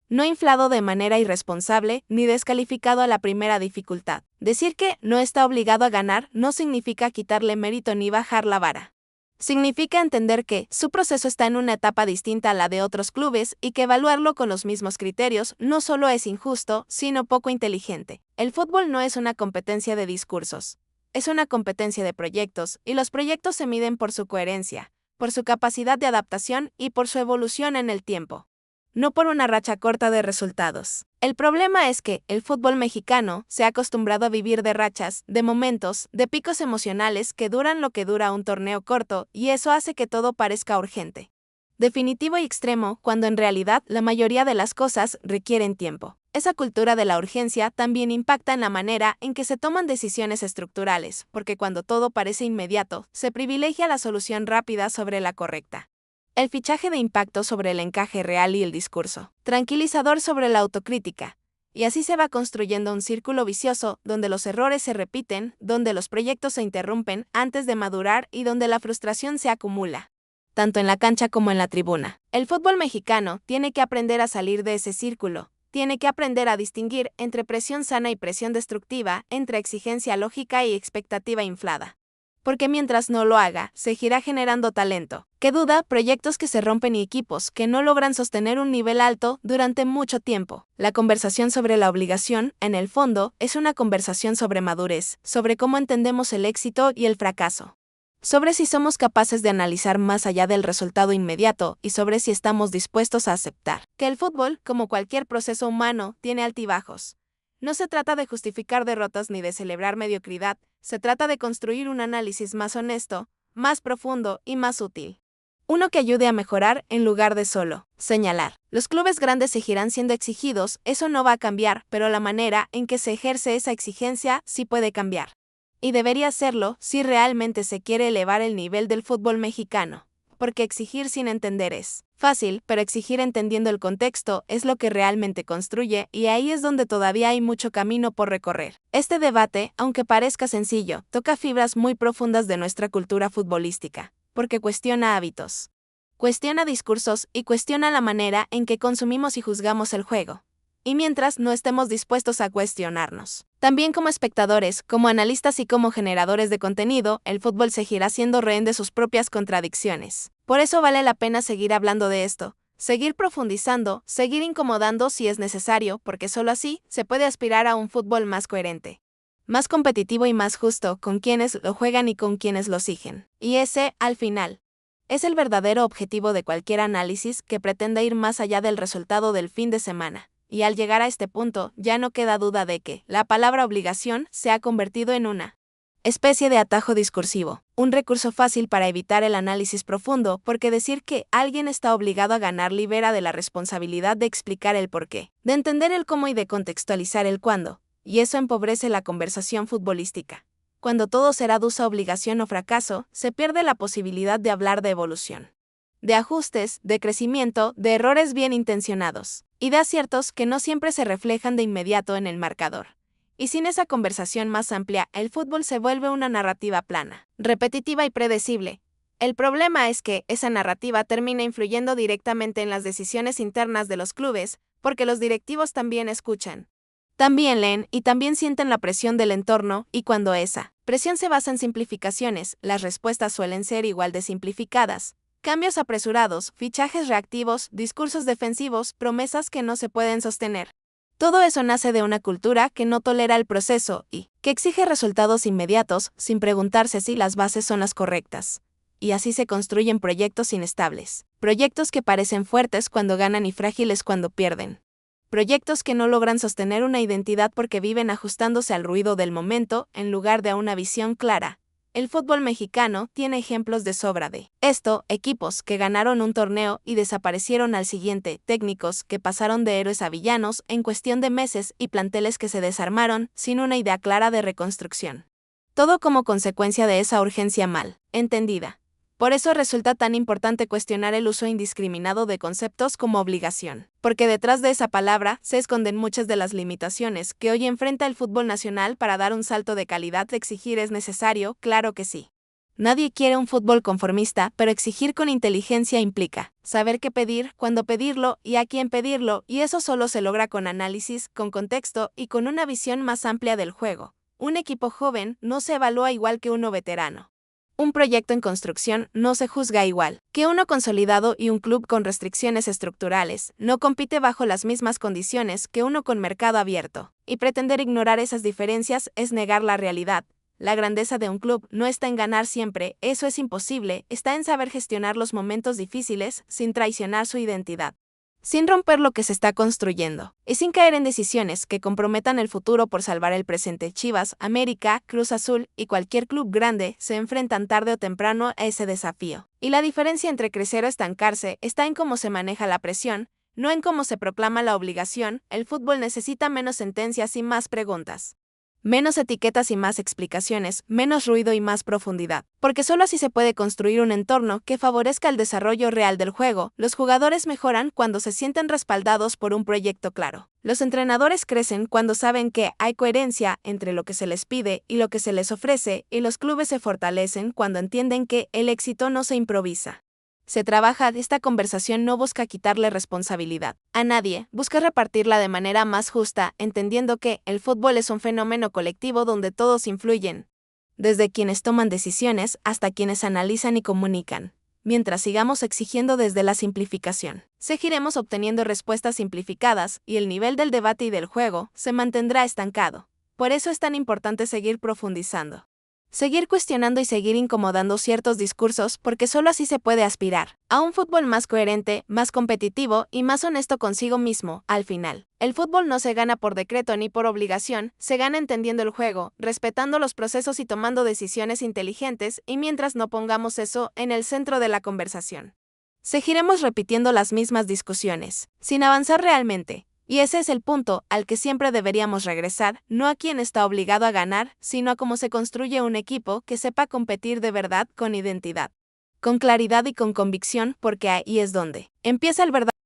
No inflado de manera irresponsable ni descalificado a la primera dificultad. Decir que no está obligado a ganar no significa quitarle mérito ni bajar la vara. Significa entender que su proceso está en una etapa distinta a la de otros clubes y que evaluarlo con los mismos criterios no solo es injusto, sino poco inteligente. El fútbol no es una competencia de discursos, es una competencia de proyectos, y los proyectos se miden por su coherencia, por su capacidad de adaptación y por su evolución en el tiempo, no por una racha corta de resultados. El problema es que el fútbol mexicano se ha acostumbrado a vivir de rachas, de momentos, de picos emocionales que duran lo que dura un torneo corto, y eso hace que todo parezca urgente, definitivo y extremo, cuando en realidad la mayoría de las cosas requieren tiempo. Esa cultura de la urgencia también impacta en la manera en que se toman decisiones estructurales, porque cuando todo parece inmediato, se privilegia la solución rápida sobre la correcta. El fichaje de impacto sobre el encaje real y el discurso tranquilizador sobre la autocrítica. Y así se va construyendo un círculo vicioso donde los errores se repiten, donde los proyectos se interrumpen antes de madurar y donde la frustración se acumula, tanto en la cancha como en la tribuna. El fútbol mexicano tiene que aprender a salir de ese círculo, tiene que aprender a distinguir entre presión sana y presión destructiva, entre exigencia lógica y expectativa inflada. Porque mientras no lo haga, seguirá generando talento, que duda, proyectos que se rompen y equipos que no logran sostener un nivel alto durante mucho tiempo. La conversación sobre la obligación, en el fondo, es una conversación sobre madurez, sobre cómo entendemos el éxito y el fracaso, sobre si somos capaces de analizar más allá del resultado inmediato y sobre si estamos dispuestos a aceptar que el fútbol, como cualquier proceso humano, tiene altibajos. No se trata de justificar derrotas ni de celebrar mediocridad, se trata de construir un análisis más honesto, más profundo y más útil. Uno que ayude a mejorar en lugar de solo señalar. Los clubes grandes seguirán siendo exigidos, eso no va a cambiar, pero la manera en que se ejerce esa exigencia sí puede cambiar. Y debería hacerlo si realmente se quiere elevar el nivel del fútbol mexicano. Porque exigir sin entender es fácil, pero exigir entendiendo el contexto es lo que realmente construye, y ahí es donde todavía hay mucho camino por recorrer. Este debate, aunque parezca sencillo, toca fibras muy profundas de nuestra cultura futbolística, porque cuestiona hábitos, cuestiona discursos y cuestiona la manera en que consumimos y juzgamos el juego. Y mientras no estemos dispuestos a cuestionarnos, también como espectadores, como analistas y como generadores de contenido, el fútbol seguirá siendo rehén de sus propias contradicciones. Por eso vale la pena seguir hablando de esto, seguir profundizando, seguir incomodando si es necesario, porque solo así se puede aspirar a un fútbol más coherente, más competitivo y más justo con quienes lo juegan y con quienes lo siguen. Y ese, al final, es el verdadero objetivo de cualquier análisis que pretenda ir más allá del resultado del fin de semana. Y al llegar a este punto, ya no queda duda de que la palabra obligación se ha convertido en una especie de atajo discursivo, un recurso fácil para evitar el análisis profundo, porque decir que alguien está obligado a ganar libera de la responsabilidad de explicar el porqué, de entender el cómo y de contextualizar el cuándo, y eso empobrece la conversación futbolística. Cuando todo será dusa obligación o fracaso, se pierde la posibilidad de hablar de evolución, de ajustes, de crecimiento, de errores bien intencionados, y de aciertos que no siempre se reflejan de inmediato en el marcador. Y sin esa conversación más amplia, el fútbol se vuelve una narrativa plana, repetitiva y predecible. El problema es que esa narrativa termina influyendo directamente en las decisiones internas de los clubes, porque los directivos también escuchan, también leen y también sienten la presión del entorno, y cuando esa presión se basa en simplificaciones, las respuestas suelen ser igual de simplificadas. Cambios apresurados, fichajes reactivos, discursos defensivos, promesas que no se pueden sostener. Todo eso nace de una cultura que no tolera el proceso y que exige resultados inmediatos sin preguntarse si las bases son las correctas. Y así se construyen proyectos inestables. Proyectos que parecen fuertes cuando ganan y frágiles cuando pierden. Proyectos que no logran sostener una identidad porque viven ajustándose al ruido del momento en lugar de a una visión clara. El fútbol mexicano tiene ejemplos de sobra de esto, equipos que ganaron un torneo y desaparecieron al siguiente, técnicos que pasaron de héroes a villanos en cuestión de meses y planteles que se desarmaron sin una idea clara de reconstrucción. Todo como consecuencia de esa urgencia mal entendida. Por eso resulta tan importante cuestionar el uso indiscriminado de conceptos como obligación, porque detrás de esa palabra se esconden muchas de las limitaciones que hoy enfrenta el fútbol nacional. Para dar un salto de calidad, exigir es necesario, claro que sí. Nadie quiere un fútbol conformista, pero exigir con inteligencia implica saber qué pedir, cuándo pedirlo y a quién pedirlo, y eso solo se logra con análisis, con contexto y con una visión más amplia del juego. Un equipo joven no se evalúa igual que uno veterano. Un proyecto en construcción no se juzga igual que uno consolidado, y un club con restricciones estructurales no compite bajo las mismas condiciones que uno con mercado abierto. Y pretender ignorar esas diferencias es negar la realidad. La grandeza de un club no está en ganar siempre, eso es imposible, está en saber gestionar los momentos difíciles sin traicionar su identidad, sin romper lo que se está construyendo, y sin caer en decisiones que comprometan el futuro por salvar el presente. Chivas, América, Cruz Azul y cualquier club grande se enfrentan tarde o temprano a ese desafío. Y la diferencia entre crecer o estancarse está en cómo se maneja la presión, no en cómo se proclama la obligación. El fútbol necesita menos sentencias y más preguntas. Menos etiquetas y más explicaciones, menos ruido y más profundidad, porque solo así se puede construir un entorno que favorezca el desarrollo real del juego. Los jugadores mejoran cuando se sienten respaldados por un proyecto claro. Los entrenadores crecen cuando saben que hay coherencia entre lo que se les pide y lo que se les ofrece, y los clubes se fortalecen cuando entienden que el éxito no se improvisa. Se trabaja. Esta conversación no busca quitarle responsabilidad a nadie, busca repartirla de manera más justa, entendiendo que el fútbol es un fenómeno colectivo donde todos influyen, desde quienes toman decisiones hasta quienes analizan y comunican. Mientras sigamos exigiendo desde la simplificación, seguiremos obteniendo respuestas simplificadas, y el nivel del debate y del juego se mantendrá estancado. Por eso es tan importante seguir profundizando, seguir cuestionando y seguir incomodando ciertos discursos, porque solo así se puede aspirar a un fútbol más coherente, más competitivo y más honesto consigo mismo. Al final, el fútbol no se gana por decreto ni por obligación, se gana entendiendo el juego, respetando los procesos y tomando decisiones inteligentes, y mientras no pongamos eso en el centro de la conversación, seguiremos repitiendo las mismas discusiones, sin avanzar realmente. Y ese es el punto al que siempre deberíamos regresar, no a quién está obligado a ganar, sino a cómo se construye un equipo que sepa competir de verdad, con identidad, con claridad y con convicción, porque ahí es donde empieza el verdadero